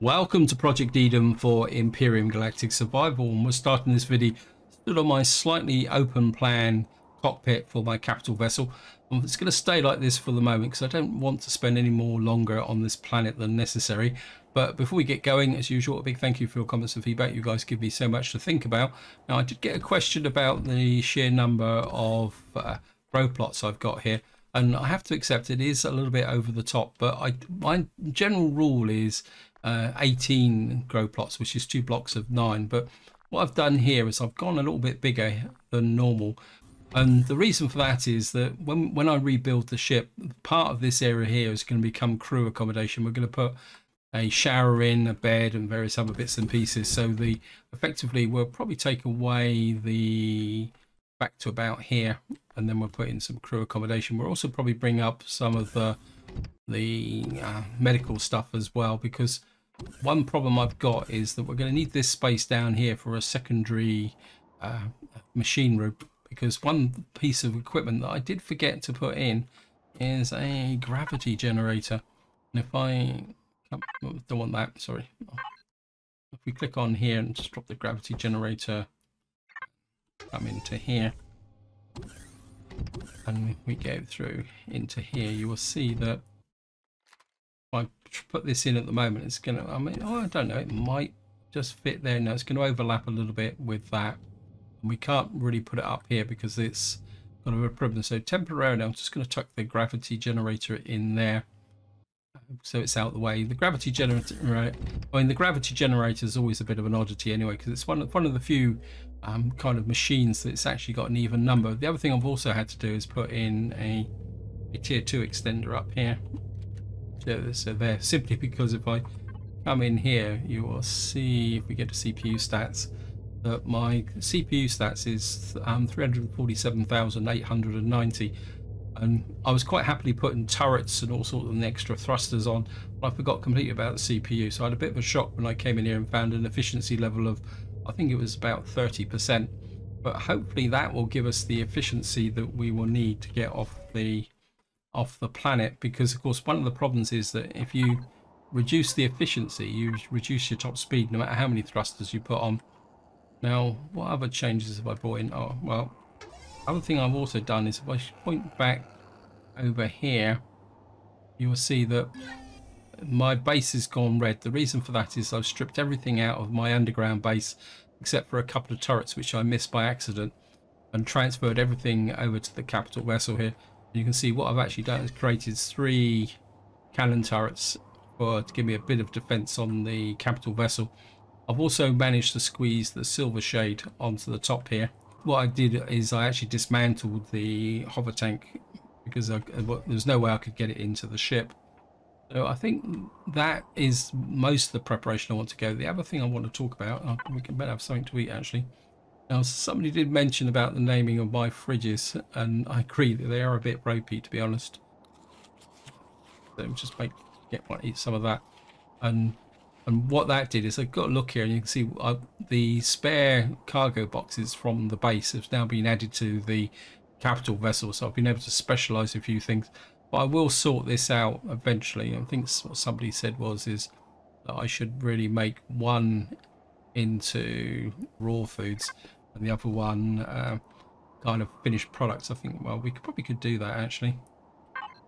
Welcome to Project Eden for Empyrion Galactic Survival, and we're starting this video stood on my slightly open plan cockpit for my capital vessel. It's going to stay like this for the moment because I don't want to spend any more longer on this planet than necessary. But before we get going, as usual, a big thank you for your comments and feedback. You guys give me so much to think about. Now, I did get a question about the sheer number of grow plots I've got here, and I have to accept it is a little bit over the top, but my general rule is 18 grow plots, which is 2 blocks of 9. But what I've done here is I've gone a little bit bigger than normal, and the reason for that is that when I rebuild the ship, part of this area here is going to become crew accommodation. We're going to put a shower in, a bed, and various other bits and pieces. So effectively we'll probably take away the back to about here, and then we'll put in some crew accommodation. We'll also probably bring up some of the medical stuff as well, because one problem I've got is that we're going to need this space down here for a secondary machine room, because one piece of equipment that I did forget to put in is a gravity generator. And if I don't want that, sorry, if we click on here and just drop the gravity generator, come into here, and if we go through into here, you will see that I put this in at the moment, it's going to, I don't know, it might just fit there. No, it's going to overlap a little bit with that, and we can't really put it up here because it's got a problem. So temporarily I'm just going to tuck the gravity generator in there so it's out the way. The gravity generator, right, the gravity generator is always a bit of an oddity anyway, because it's one of the few kind of machines that's actually got an even number. The other thing I've also had to do is put in a tier 2 extender up here. So there, simply because if I come in here, you will see, if we get to CPU stats, that my CPU stats is 347,890, and I was quite happily putting turrets and all sorts of extra thrusters on, but I forgot completely about the CPU. So I had a bit of a shock when I came in here and found an efficiency level of, I think it was about 30%, but hopefully that will give us the efficiency that we will need to get off the planet, because of course one of the problems is that if you reduce the efficiency, you reduce your top speed no matter how many thrusters you put on. Now, what other changes have I brought in? Oh, well, other thing I've also done is if I point back over here, you will see that my base has gone red. The reason for that is I've stripped everything out of my underground base except for a couple of turrets which I missed by accident, and transferred everything over to the capital vessel here. You can see what I've actually done is created 3 cannon turrets to give me a bit of defense on the capital vessel. I've also managed to squeeze the silver shade onto the top here. What I did is I actually dismantled the hover tank because there's no way I could get it into the ship. So I think that is most of the preparation I want to go. The other thing I want to talk about, we can better have something to eat actually. Now, somebody did mention about the naming of my fridges, and I agree that they are a bit ropey, to be honest. So just eat some of that. And what that did is I got a look here, and you can see the spare cargo boxes from the base have now been added to the capital vessel. So I've been able to specialise a few things. But I will sort this out eventually. I think what somebody said is that I should really make one into raw foods and the other one kind of finished products. I think, well, we probably could do that actually.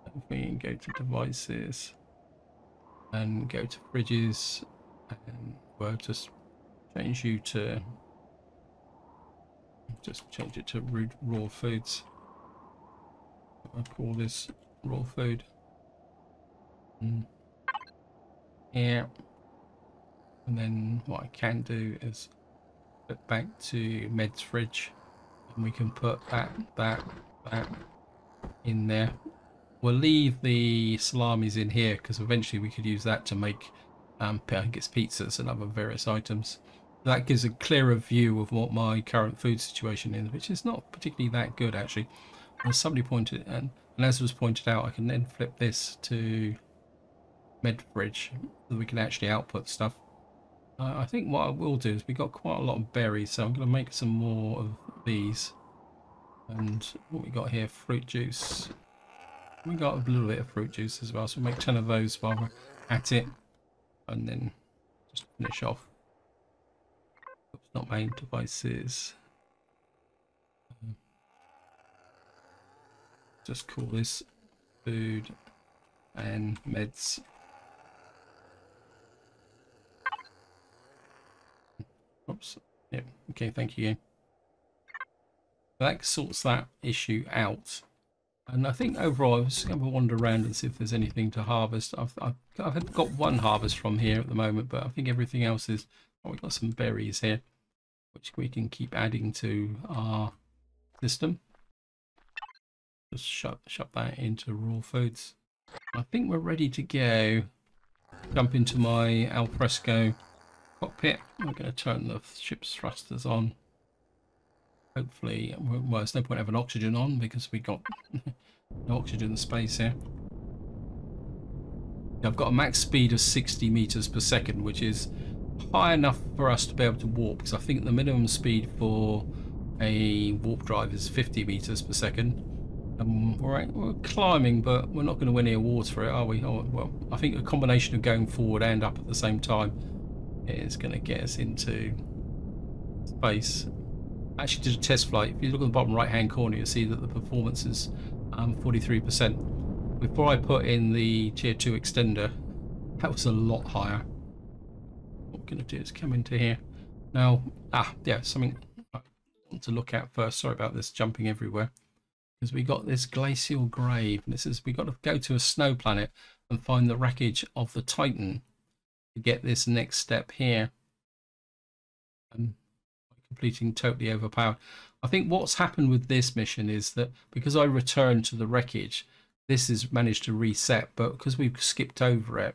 If we go to devices and go to fridges, and we'll just change it to raw foods. I'll call this raw food. Yeah. And then what I can do is put back to Med's fridge, and we can put that in there. We'll leave the salamis in here because eventually we could use that to make I guess pizzas and other various items. That gives a clearer view of what my current food situation is, which is not particularly that good actually. As somebody pointed, and as was pointed out, I can then flip this to Med fridge so that we can actually output stuff. I think what I will do is we got quite a lot of berries, so I'm going to make some more of these. And what we got here, fruit juice. We got a little bit of fruit juice as well, so we'll make 10 of those while we're at it. And then finish off. Oops, not main devices. Just call this food and meds. Oops. Yep. Okay, thank you. That sorts that issue out. And I think overall, I'm just going to wander around and see if there's anything to harvest. I've got one harvest from here at the moment, but I think everything else is... Oh, we've got some berries here, which we can keep adding to our system. Just shove that into raw foods. I think we're ready to go. Jump into my alfresco cockpit. I'm going to turn the ship's thrusters on. Hopefully, well, there's no point having oxygen on because we got no oxygen in space here. I've got a max speed of 60 meters per second, which is high enough for us to be able to warp, because I think the minimum speed for a warp drive is 50 meters per second. We're climbing, but we're not going to win any awards for it, are we? Oh, well, I think a combination of going forward and up at the same time is going to get us into space. I actually did a test flight. If you look at the bottom right hand corner, you'll see that the performance is 43%. Before I put in the tier 2 extender, that was a lot higher. What we're going to do is come into here. Now, yeah, something I want to look at first. Sorry about this jumping everywhere. Because we got this glacial grave. And this is, we got to go to a snow planet and find the wreckage of the Titan to get this next step here. And completing totally overpowered. I think what's happened with this mission is that because I returned to the wreckage, this has managed to reset, but because we've skipped over it,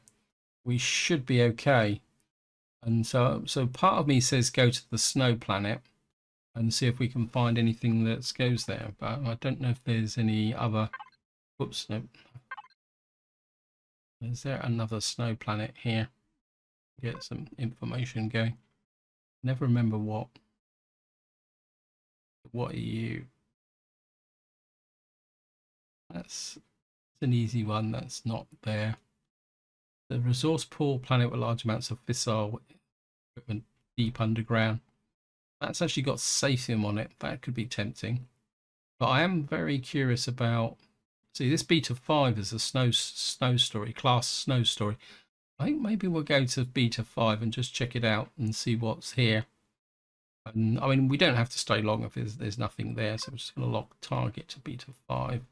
we should be okay. And so part of me says go to the snow planet and see if we can find anything that goes there, but I don't know if there's any other... Whoops, no. Is there another snow planet here? Get some information going. Never remember what. What are you? That's an easy one. That's not there. The resource pool planet with large amounts of fissile equipment deep underground. That's actually got Sathium on it. That could be tempting. But I am very curious about... See, this Beta 5 is a snow story, class snow story. I think maybe we'll go to Beta 5 and just check it out and see what's here. And I mean, we don't have to stay long if there's nothing there, so we're just going to lock target to Beta 5.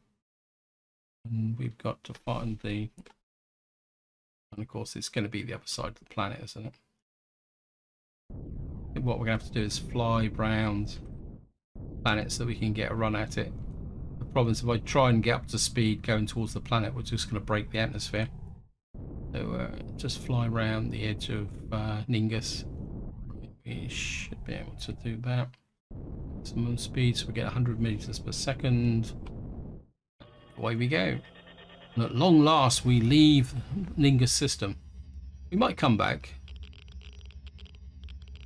And we've got to find the... And of course, it's going to be the other side of the planet, isn't it? What we're going to have to do is fly round planet so we can get a run at it. The problem is if I try and get up to speed going towards the planet, we're just going to break the atmosphere. So just fly around the edge of Ningus. We should be able to do that. Maximum speed, so we get 100 meters per second. Away we go. And at long last, we leave Ningus system. We might come back.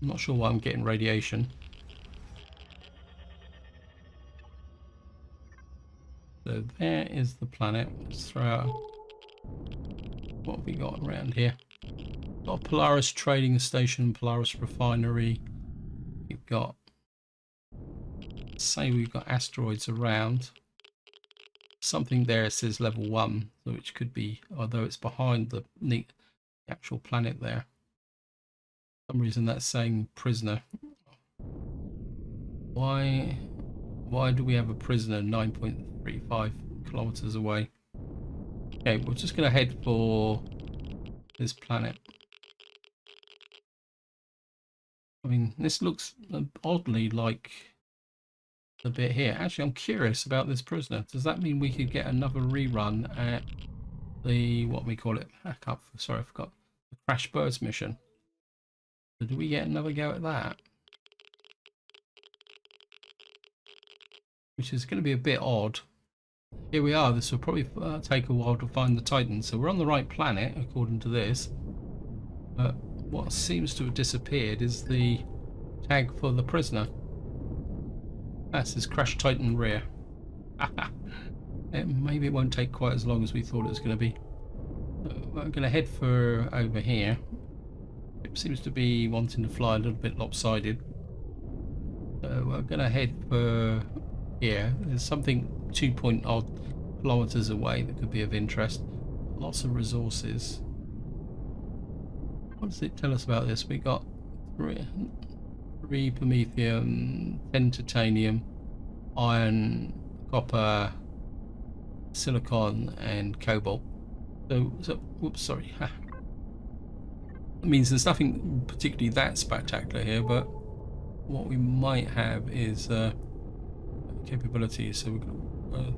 I'm not sure why I'm getting radiation. So there is the planet. Let's throw out... What have we got around here? Got a Polaris trading station, Polaris refinery. We've got... Say we've got asteroids around. Something there says level 1, which could be... Although it's behind the actual planet there. For some reason that's saying prisoner. Why do we have a prisoner 9.35 kilometers away? Okay, we're just going to head for this planet. I mean, this looks oddly like the bit here. Actually, I'm curious about this prisoner. Does that mean we could get another rerun at the, what we call it? Sorry, I forgot. The Crash Birds mission. So do we get another go at that? Which is going to be a bit odd. Here we are. This will probably take a while to find the Titan. So we're on the right planet, according to this. But what seems to have disappeared is the tag for the prisoner. That says Crash Titan rear. Maybe it won't take quite as long as we thought it was going to be. So we're going to head for over here. ship seems to be wanting to fly a little bit lopsided. So we're going to head for here. There's something 2-odd kilometers away that could be of interest. Lots of resources. What does it tell us about this? We got three promethium, 10 titanium, iron, copper, silicon, and cobalt. So whoops, sorry. That means there's nothing particularly that spectacular here, but what we might have is capabilities. So we're gonna,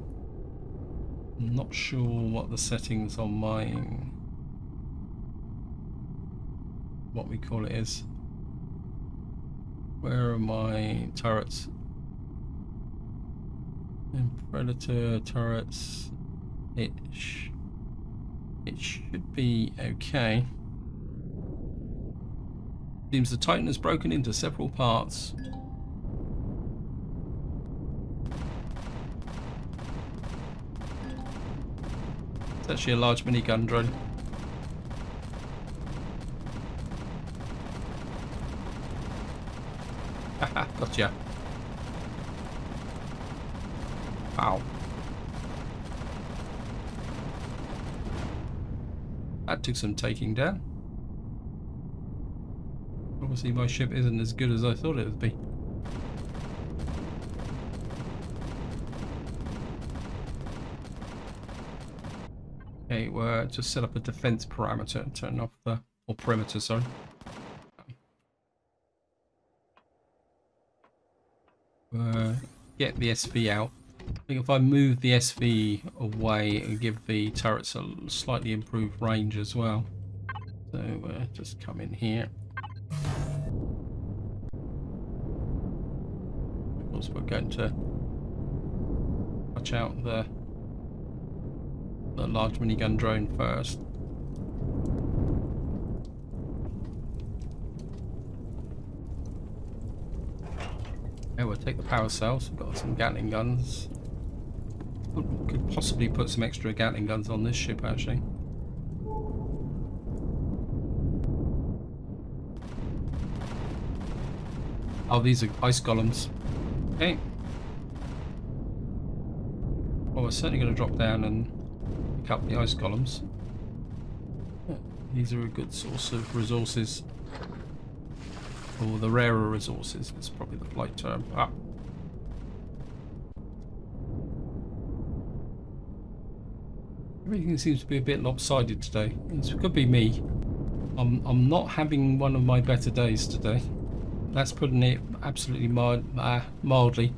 I'm not sure what the settings on my what we call it is. Where are my turrets? And Predator turrets. It should be okay. Seems the Titan has broken into several parts. It's actually a large minigun drone. Haha, gotcha. Wow. That took some taking down. Obviously my ship isn't as good as I thought it would be. Okay, we're just set up a defense parameter and turn off the, or perimeter, sorry. Get the SV out. I think if I move the SV away and give the turrets a slightly improved range as well. So just come in here. Of course we're going to watch out the large minigun drone first. Yeah, we'll take the power cells. We've got some Gatling guns. Could possibly put some extra Gatling guns on this ship, actually. Oh, these are ice golems. Okay. Well, we're certainly going to drop down and pick up the ice golems. Yeah, these are a good source of resources. Or the rarer resources, that's probably the polite term. Ah. Everything seems to be a bit lopsided today. It could be me. I'm not having one of my better days today. That's putting it absolutely mildly.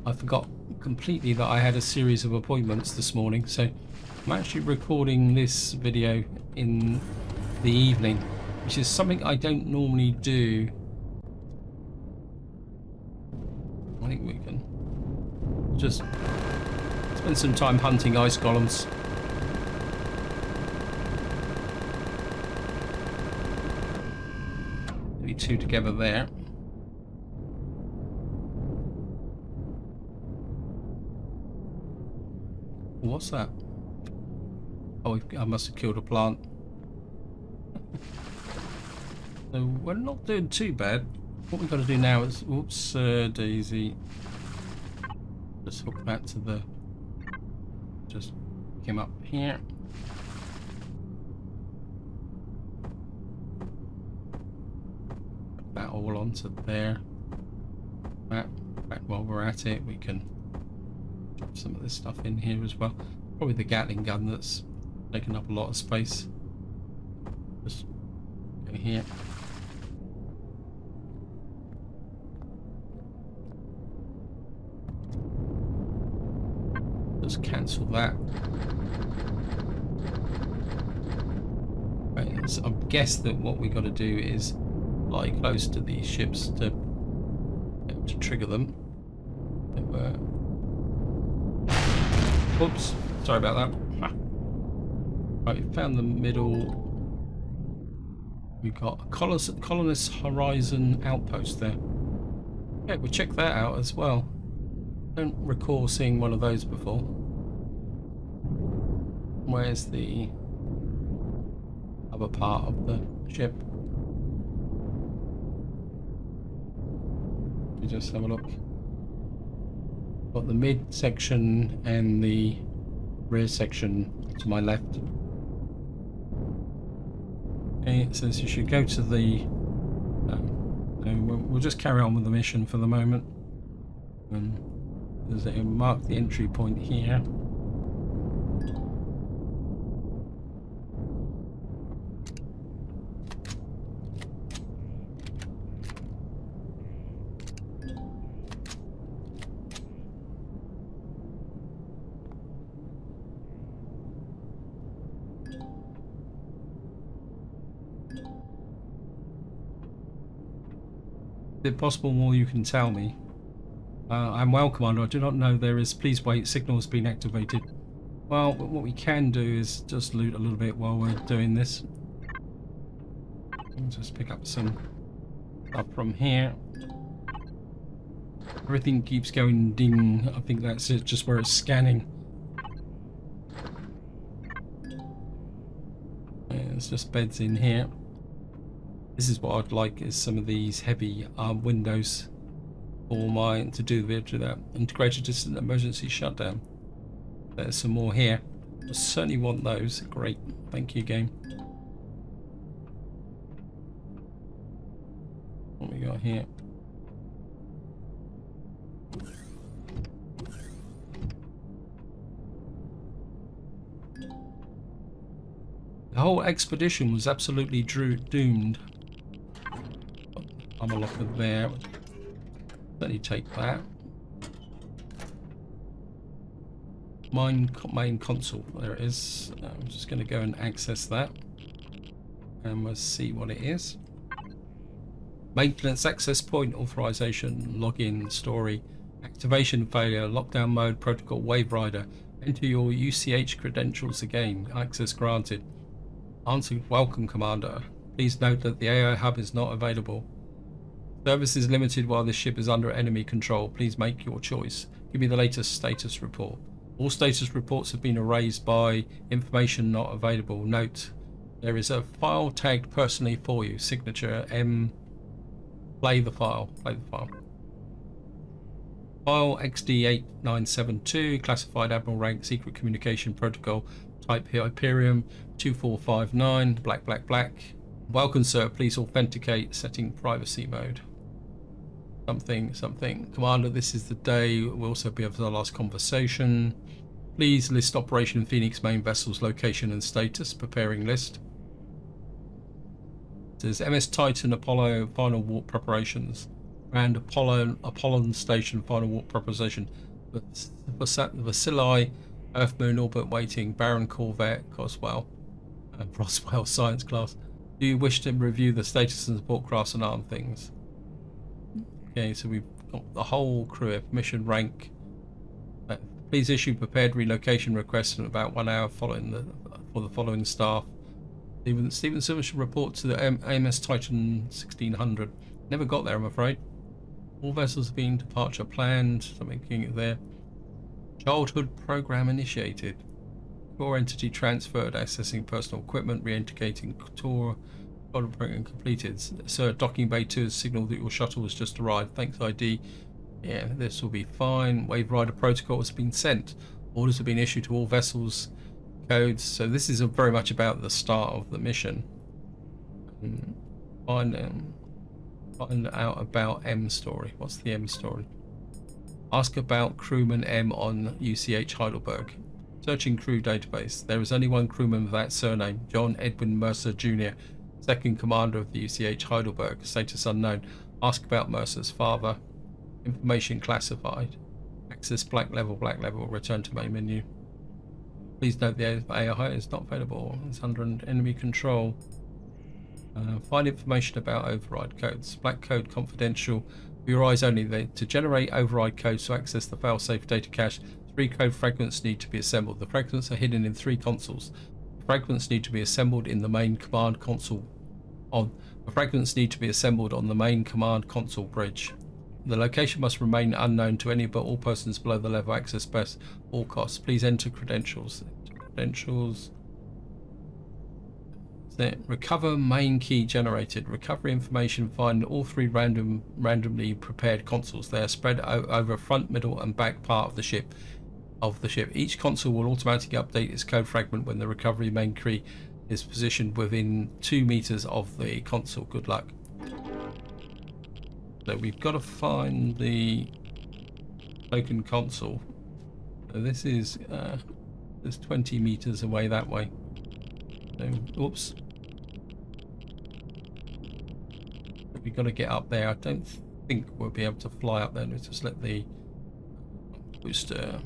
I forgot completely that I had a series of appointments this morning, so I'm actually recording this video in the evening, which is something I don't normally do. I think we can just spend some time hunting ice golems. Maybe two together there. What's that? Oh, I must have killed a plant. So we're not doing too bad. What we've got to do now is, oops, Daisy. Just hook that to the, just came up here. Put that all onto there. That, while we're at it, we can drop some of this stuff in here as well. Probably the Gatling gun that's taking up a lot of space. Just go here. Just cancel that. Right, so I guess that what we got to do is lie close to these ships to trigger them. Oops, sorry about that. Right, we found the middle. We got a colonist horizon outpost there. Yeah, we'll check that out as well. Don't recall seeing one of those before. Where's the other part of the ship? me just have a look. Got the mid section and the rear section to my left. Okay, it says you should go to the... we'll just carry on with the mission for the moment. There's a mark the entry point here. Is it possible more you can tell me? I'm well, Commander. I do not know there is. Please wait. Signal has been activated. Well, what we can do is just loot a little bit while we're doing this. I'll just pick up some stuff from here. Everything keeps going ding. I think that's it, just where it's scanning. Yeah, there's just beds in here. This is what I'd like, is some of these heavy windows for mine to do that integrated distant emergency shutdown. There's some more here. I certainly want those. Great, thank you, game. What we got here? The whole expedition was absolutely doomed. I'm a locker there. Let me take that. Main console. There it is. I'm just going to go and access that, and we'll see what it is. Maintenance access point authorization, login, story, activation failure, lockdown mode, protocol, wave rider. Enter your UCH credentials again. Access granted. Answer, welcome, Commander. Please note that the AI hub is not available. Service is limited while this ship is under enemy control. Please make your choice. Give me the latest status report. All status reports have been erased by information not available. Note, there is a file tagged personally for you. Signature M. Play the file. Play the file. File XD8972. Classified Admiral rank. Secret communication protocol. Type Empyrion 2459. Black. Welcome, sir. Please authenticate. Setting privacy mode. Something. Commander, this is the day. We'll also be able to our last conversation. Please list Operation Phoenix main vessels location and status. Preparing list. It says MS Titan Apollo final warp preparations. And Apollon Station final warp preparation. Vasili Earth Moon orbit waiting. Baron Corvette Roswell science class. Do you wish to review the status and support crafts and arm things? Okay, so we've got the whole crew here. Mission rank. Please issue prepared relocation requests in about 1 hour following for the following staff. Stephen Silver should report to the AMS Titan 1600. Never got there, I'm afraid. All vessels have been departure planned. Something there. Childhood program initiated. Core entity transferred. Accessing personal equipment. Re-integrating tour. Program completed. Sir, docking bay 2 has signaled that your shuttle has just arrived. Thanks, ID. Yeah, this will be fine. Wave Rider protocol has been sent. Orders have been issued to all vessels. Codes. So this is very much about the start of the mission. Find out about M story. What's the M story? Ask about crewman M on UCH Heidelberg. Searching crew database. There is only one crewman with that surname. John Edwin Mercer Jr., second commander of the UCH Heidelberg. Status unknown. Ask about Mercer's father. Information classified. Access black level. Return to main menu. Please note the AI is not available. It's under enemy control. Find information about override codes. Black code confidential. For your eyes only. To generate override codes to access the failsafe data cache, 3 code fragments need to be assembled. The fragments are hidden in 3 consoles. The fragments need to be assembled in the main command console. The fragments need to be assembled on the main command console bridge. The location must remain unknown to any but all persons below the level access best all costs. Please enter credentials. Credentials. That's it. Recover main key generated. Recovery information. Find all three randomly prepared consoles. They are spread over front, middle, and back part of the ship. Each console will automatically update its code fragment when the recovery main key is positioned within 2 meters of the console. Good luck. So we've got to find the token console. So this is there's 20 meters away that way. So, oops. We've got to get up there. I don't think we'll be able to fly up there. Let's just let the booster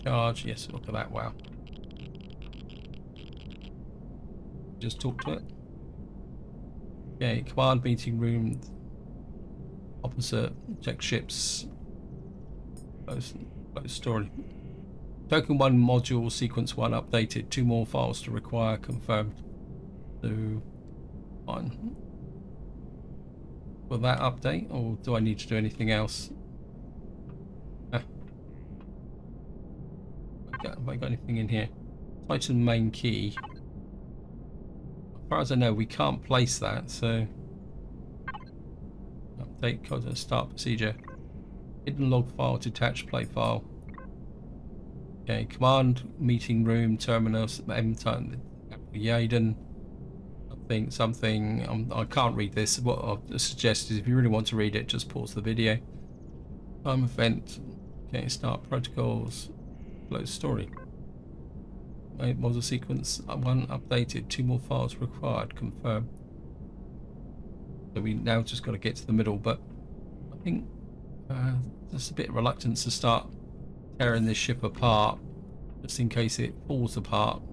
charge. Yes, look at that. Wow. Just talk to it. Okay, command meeting room. Opposite. Check ships. Close story. Token 1 module sequence 1 updated. 2 more files to require. Confirmed. So, fine. Will that update, or do I need to do anything else? Have I got anything in here? Titan main key. As far as I know, we can't place that, so update code start procedure. Hidden log file, detached play file. Okay, command meeting room terminus Yaden. Something. I can't read this. What I'll suggest is if you really want to read it, just pause the video. Time event. Okay, start protocols. Close story. Model sequence 1 updated. 2 more files required. Confirm. So we now just got to get to the middle, but I think there's a bit of reluctance to start tearing this ship apart, just in case it falls apart.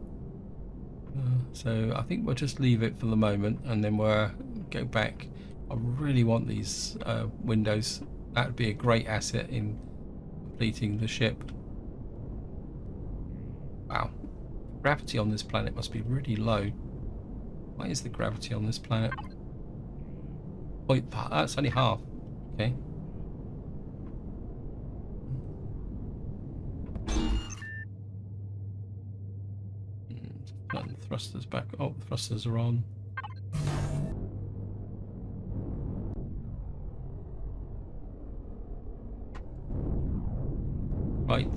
So I think we'll just leave it for the moment, and then we'll go back. I really want these windows. That would be a great asset in completing the ship. Wow. Gravity on this planet must be really low. Why is the gravity on this planet? Oh, that's only half. Okay. Turn the thrusters back. Oh, the thrusters are on. Right.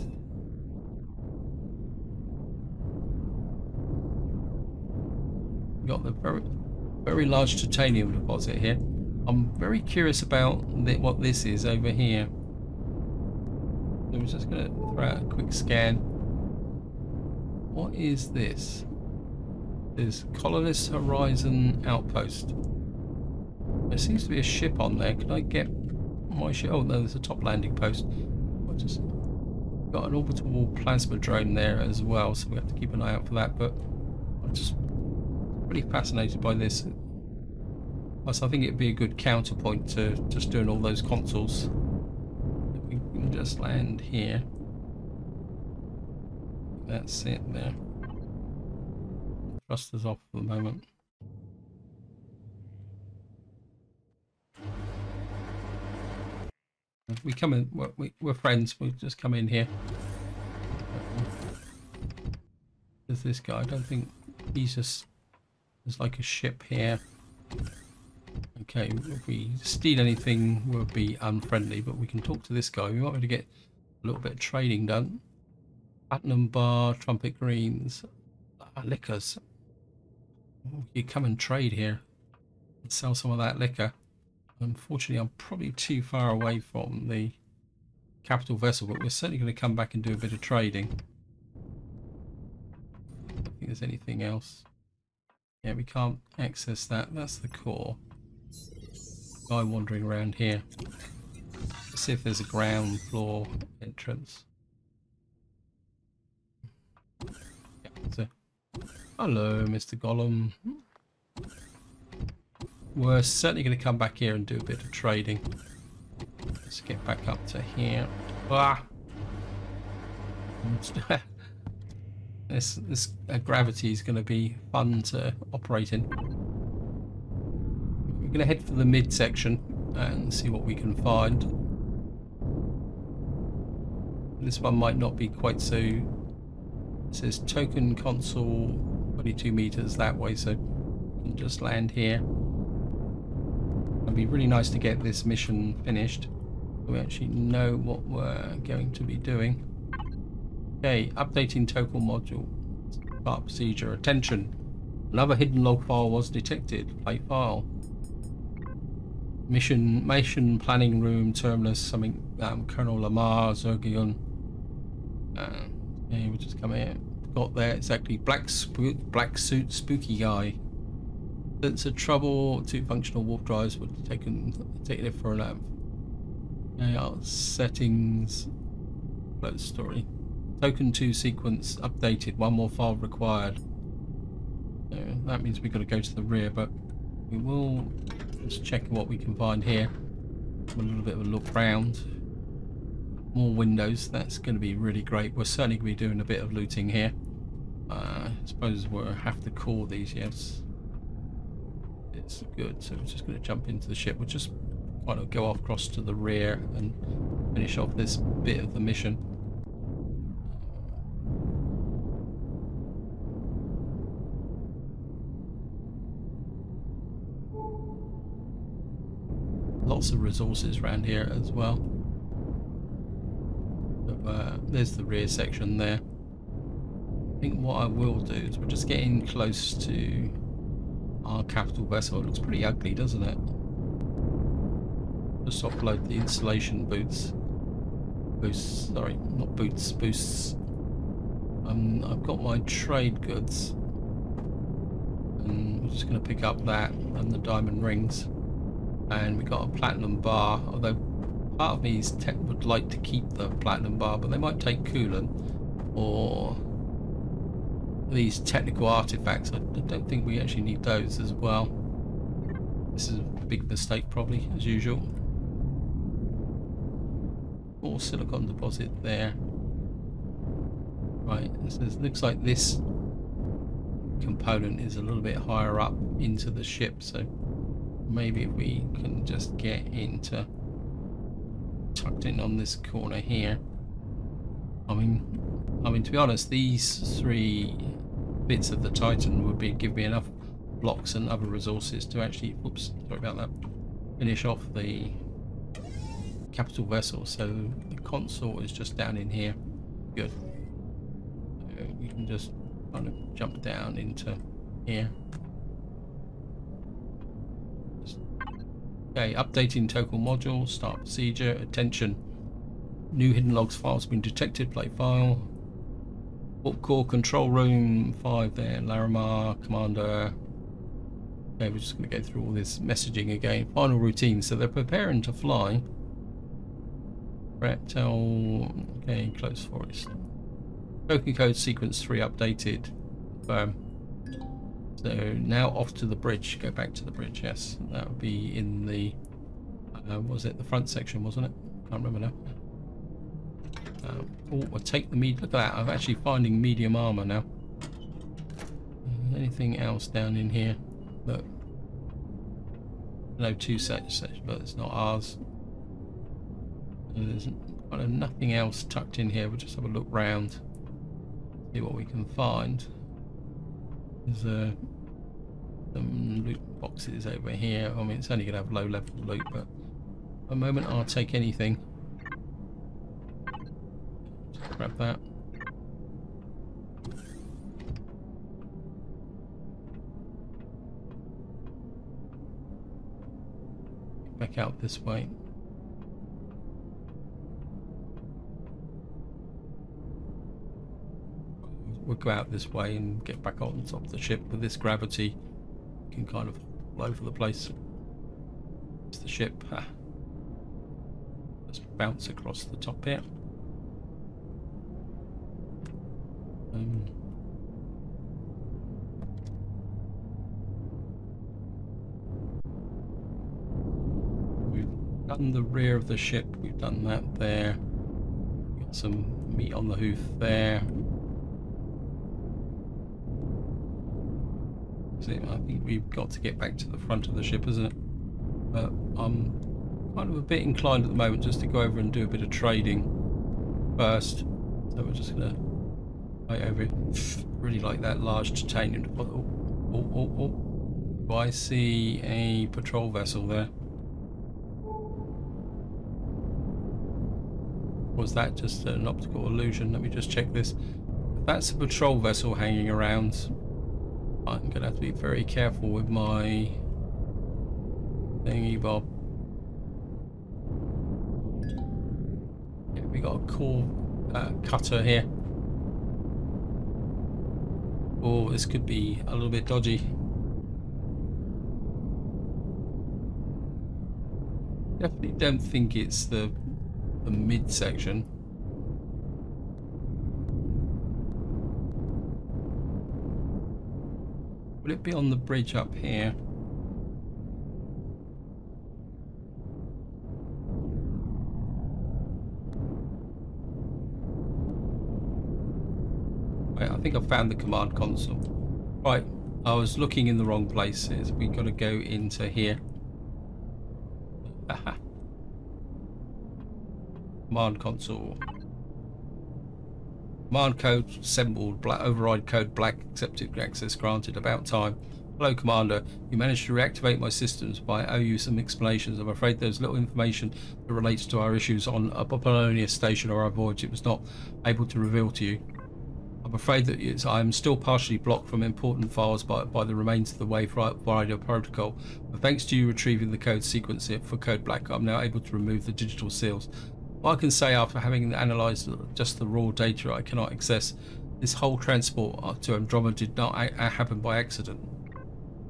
We've got the very large titanium deposit here. I'm very curious about what this is over here. So I'm just going to throw out a quick scan. What is this? There's Colonist Horizon Outpost. There seems to be a ship on there. Could I get my ship? Oh no, there's a top landing post. I just got an orbital plasma drone there as well, so we have to keep an eye out for that. But I'm just pretty fascinated by this. Plus, I think it'd be a good counterpoint to just doing all those consoles. We can just land here. That's it there. Thrusters off for the moment. We come in. We're friends. We just come in here. There's this guy. I don't think he's just. There's like a ship here. Okay, if we steal anything, we'll be unfriendly. But we can talk to this guy. We might be able to get a little bit of trading done. Platinum bar, trumpet greens, liquors. You come and trade here and sell some of that liquor. Unfortunately, I'm probably too far away from the capital vessel, but we're certainly going to come back and do a bit of trading. I don't think there's anything else. Yeah, we can't access that. That's the core. Guy wandering around here. Let's see if there's a ground floor entrance. Yeah, so. Hello, Mr. Gollum. We're certainly going to come back here and do a bit of trading. Let's get back up to here. Ah! This gravity is going to be fun to operate in. We're going to head for the midsection and see what we can find. This one might not be quite so. It says token console 22 meters that way, so can just land here. It'd be really nice to get this mission finished so we actually know what we're going to be doing. Okay, updating total module. Start procedure. Attention. Another hidden log file was detected. Play file. Mission planning room terminus. Something. Colonel Lamar Zergion. Okay, we just come here. Got there. Exactly. Black suit spooky guy. Sense of trouble. 2 functional warp drives were taken it for a lab. Okay, settings. Close story. Token 2 sequence updated. 1 more file required. So that means we've got to go to the rear, but we will just check what we can find here. Have a little bit of a look round. More windows. That's going to be really great. We're certainly going to be doing a bit of looting here. I suppose we'll have to core these. Yes, it's good. So we're just going to jump into the ship. We'll just kind of go across to the rear and finish off this bit of the mission. Lots of resources around here as well. So, there's the rear section there. I think what I will do is we're just getting close to our capital vessel. It looks pretty ugly, doesn't it? Just offload the installation boosts. Sorry, not boots, boosts. I've got my trade goods, and we're just going to pick up that and the diamond rings. And we got a platinum bar, although part of me would like to keep the platinum bar, but they might take coolant or these technical artifacts. I don't think we actually need those as well. This is a big mistake probably, as usual. More silicon deposit there. Right, so it looks like this component is a little bit higher up into the ship, so maybe if we can just get into tucked in on this corner here. I mean to be honest, these 3 bits of the Titan would give me enough blocks and other resources to actually, oops, sorry about that, finish off the capital vessel. So the console is just down in here. Good. So we can just kind of jump down into here. Okay, updating total module, start procedure, attention. New hidden logs files been detected, play file. Warp core control room 5 there, Larimar, commander. Okay, we're just going to go through all this messaging again. Final routine, so they're preparing to fly. Reptile, okay, close forest. Token code sequence 3 updated. So now off to the bridge. Go back to the bridge. Yes, that would be in the was it the front section, wasn't it? Can't remember now. Oh, we'll take the look at that. I'm actually finding medium armor now. Anything else down in here? Look, no 2 sets, but it's not ours. There's kind of nothing else tucked in here. We'll just have a look round, see what we can find. There's some loot boxes over here. I mean, it's only going to have low level loot, but at the moment I'll take anything. Just grab that. Back out this way. We'll go out this way and get back on top of the ship. With this gravity, you can kind of all over the place. It's the ship. Just bounce across the top here. We've done the rear of the ship. We've done that there. Got some meat on the hoof there. I think we've got to get back to the front of the ship, isn't it? But I'm kind of a bit inclined at the moment just to go over and do a bit of trading first. So we're just going to right over here. Really like that large titanium deposit. Oh. Do I see a patrol vessel there? Was that just an optical illusion? Let me just check this. If that's a patrol vessel hanging around, I'm going to have to be very careful with my thingy bob. Yeah, we got a core cutter here. Oh, this could be a little bit dodgy. Definitely don't think it's the mid section. Would it be on the bridge up here? Right, I think I found the command console. Right, I was looking in the wrong places. We got to go into here. Aha. Command console. Command code assembled. Black override code black. Accepted access granted. About time. Hello, Commander. You managed to reactivate my systems, but I owe you some explanations. I'm afraid there's little information that relates to our issues on a Apollonia station or our voyage. It was not able to reveal to you. I'm afraid that I am still partially blocked from important files by the remains of the Wave Rider protocol. But thanks to you retrieving the code sequence for Code Black, I'm now able to remove the digital seals. What I can say after having analysed just the raw data I cannot access, this whole transport to Andromeda did not happen by accident.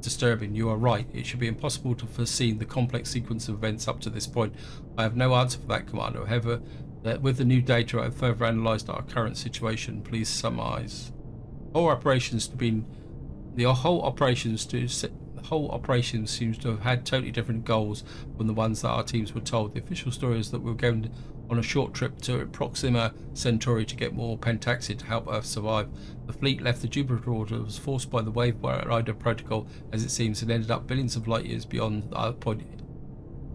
Disturbing, you are right. It should be impossible to foresee the complex sequence of events up to this point. I have no answer for that, Commander. However, with the new data, I have further analysed our current situation. Please summarise. The whole operation seems to have had totally different goals from the ones that our teams were told. The official story is that we were going on a short trip to Proxima Centauri to get more pentaxid to help Earth survive. The fleet left the Jupiter orbit, was forced by the Wave Rider protocol, as it seems, and ended up billions of light years beyond our point.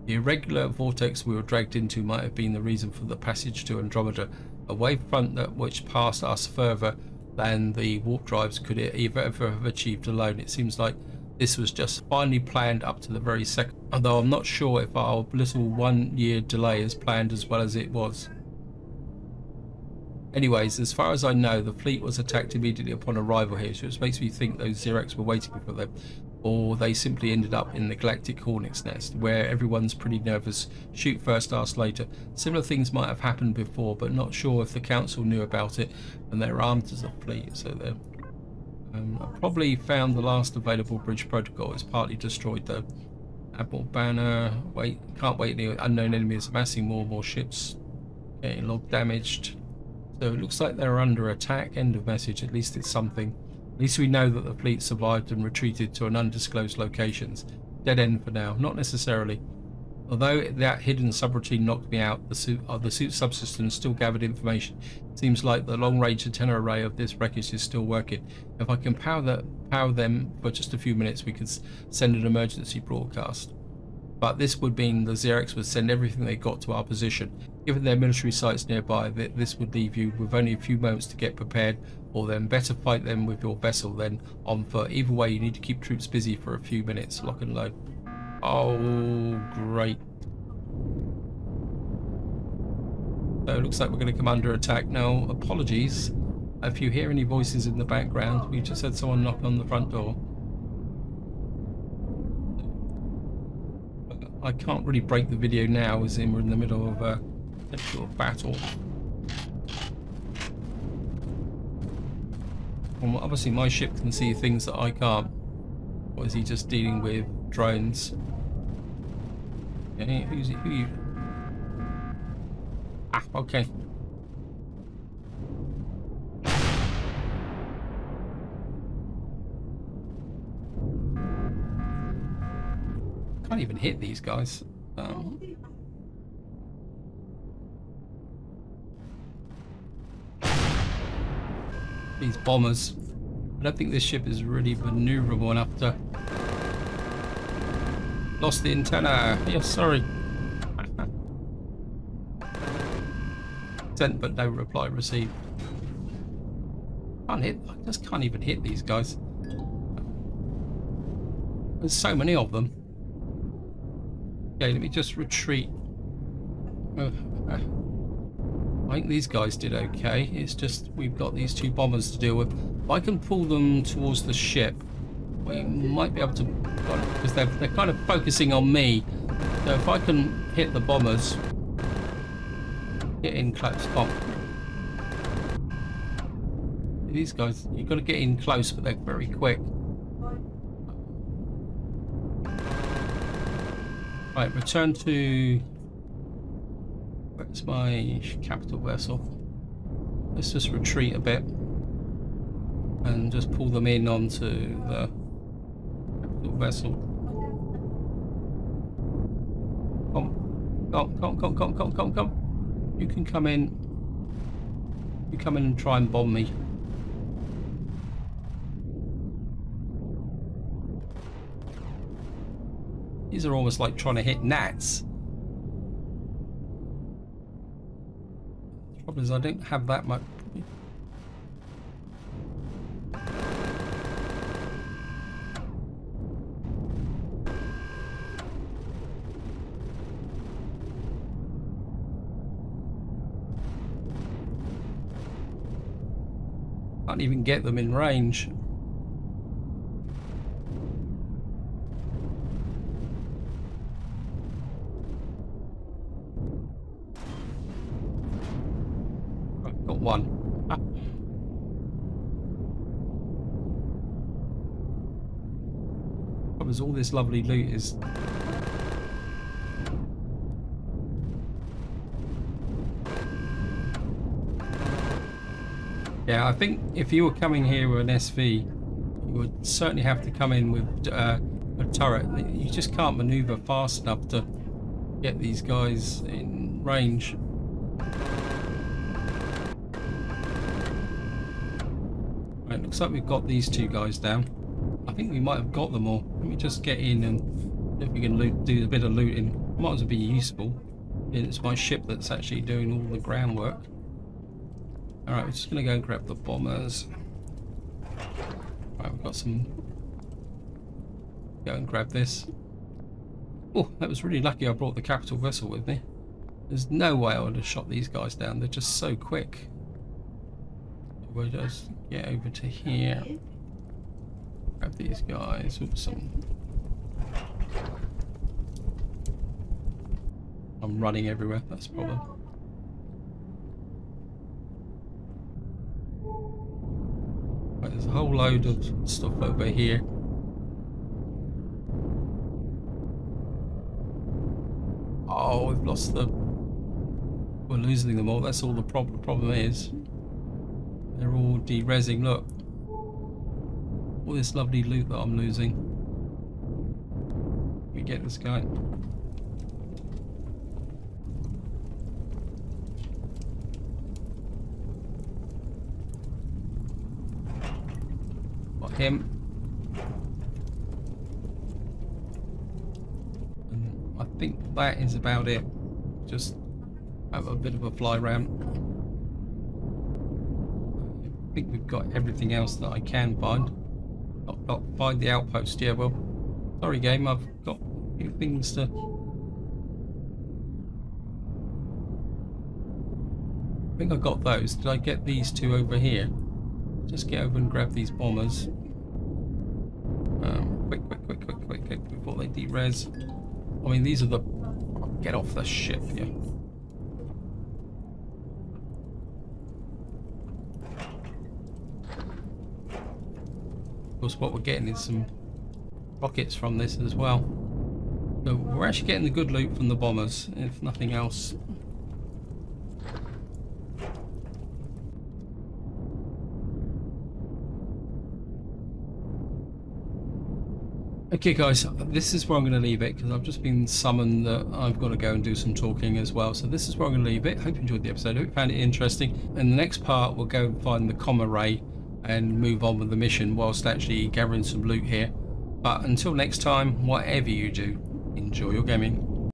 The irregular vortex we were dragged into might have been the reason for the passage to Andromeda, a wave front which passed us further than the warp drives could ever have achieved alone. It seems like this was just finely planned up to the very second, although I'm not sure if our little 1 year delay is planned as well as it was. Anyways, as far as I know, the fleet was attacked immediately upon arrival here, so it makes me think those Xerx were waiting for them, or they simply ended up in the Galactic Hornet's Nest, where everyone's pretty nervous, shoot first, ask later. Similar things might have happened before, but not sure if the Council knew about it, and they're armed as a fleet, so they're... I probably found the last available bridge protocol. It's partly destroyed though. Admiral Banner, can't wait, the unknown enemy is amassing more and more ships. Getting log damaged. So it looks like they're under attack. End of message. At least it's something. At least we know that the fleet survived and retreated to an undisclosed locations. Dead end for now. Not necessarily. Although that hidden subroutine knocked me out, the suit subsystems still gathered information. It seems like the long-range antenna array of this wreckage is still working. If I can power them for just a few minutes, we could send an emergency broadcast. But this would mean the Xerx would send everything they got to our position. Given their military sites nearby, this would leave you with only a few moments to get prepared, or then better fight them with your vessel than on foot. Either way, you need to keep troops busy for a few minutes. Lock and load. Oh, great. So it looks like we're going to come under attack now. Apologies if you hear any voices in the background. We just had someone knock on the front door. I can't really break the video now, as in we're in the middle of a potential battle. Well, obviously my ship can see things that I can't. Or is he just dealing with drones? Okay, who you? Ah, okay. Can't even hit these guys. These bombers. I don't think this ship is really maneuverable enough to... Lost the antenna. Yes, sorry. Sent but no reply received. I just can't even hit these guys. There's so many of them. Okay, let me just retreat. I think these guys did okay. It's just we've got these two bombers to deal with. If I can pull them towards the ship, we might be able to, because they're kind of focusing on me. So if I can hit the bombers, get in close. Come on. These guys, you've got to get in close, but they're very quick. Right, return to... Where's my capital vessel? Let's just retreat a bit and just pull them in onto the capital vessel. Come. You can come in. You come in and try and bomb me. These are almost like trying to hit gnats. The problem is I don't have that much. Can't even get them in range. One. Covers all this lovely loot is. Yeah, I think if you were coming here with an SV, you would certainly have to come in with a turret. You just can't maneuver fast enough to get these guys in range. Right, looks like we've got these two guys down. I think we might have got them all. Let me just get in and see if we can do a bit of looting. Might as well be useful. It's my ship that's actually doing all the groundwork. Alright, we're just going to go and grab the bombers. Right, we've got some... Go and grab this. Oh, that was really lucky I brought the capital vessel with me. There's no way I would have shot these guys down. They're just so quick. We'll just get over to here. Grab these guys. Oops, I'm running everywhere, that's the problem. Right, there's a whole load of stuff over here. Oh, we've lost the... We're losing them all, that's all the problem. The problem is they're all de-resing, look. All this lovely loot that I'm losing. We get this guy. Got him. And I think that is about it. Just have a bit of a fly round. I think we've got everything else that I can find. Not find the outpost, yeah, well, sorry game, I've got a few things to... I think I got those. Did I get these two over here? Just get over and grab these bombers. Quick, before they de-res. I mean, these are the... Get off the ship, yeah. Of course, what we're getting is some rockets from this as well. So we're actually getting the good loot from the bombers, if nothing else. Okay guys, this is where I'm going to leave it because I've just been summoned that I've got to go and do some talking as well. So this is where I'm going to leave it. Hope you enjoyed the episode. Hope you found it interesting. In the next part, we'll go and find the comm array and move on with the mission whilst actually gathering some loot here. But until next time, whatever you do, enjoy your gaming.